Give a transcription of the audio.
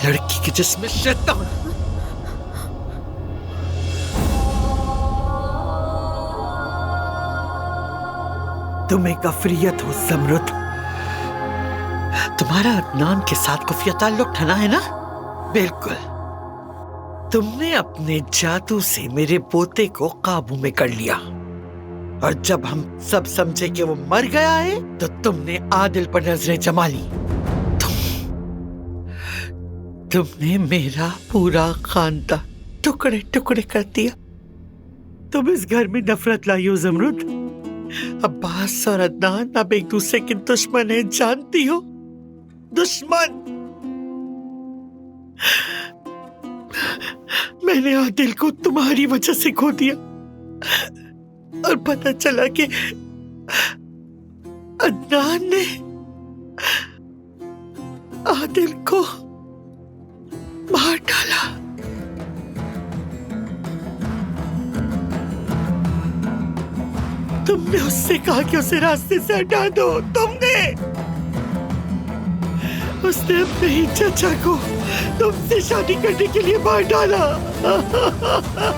लड़की के जिस्म में शैतान। तुम एक अफरियत हो ज़मरुद। तुम्हारा अदनान के साथ खुफिया ताल्लुक ठना है ना? बिल्कुल। तुमने अपने जादू से मेरे पोते को काबू में कर लिया, और जब हम सब समझे कि वो मर गया है तो तुमने आदिल पर नजरें जमा ली। तुमने मेरा पूरा खानदान टुकड़े टुकड़े कर दिया। तुम इस घर में नफरत लाई हो ज़मरुद। अब्बास और अदनान अब एक दूसरे के दुश्मन हैं, जानती हो? दुश्मन। मैंने आदिल को तुम्हारी वजह से खो दिया, और पता चला कि अदनान ने आदिल को मार डाला। तुमने उससे कहा कि उसे रास्ते से हटा दो। उसने अपने ही चाचा को तुमसे शादी करने के लिए मार डाला।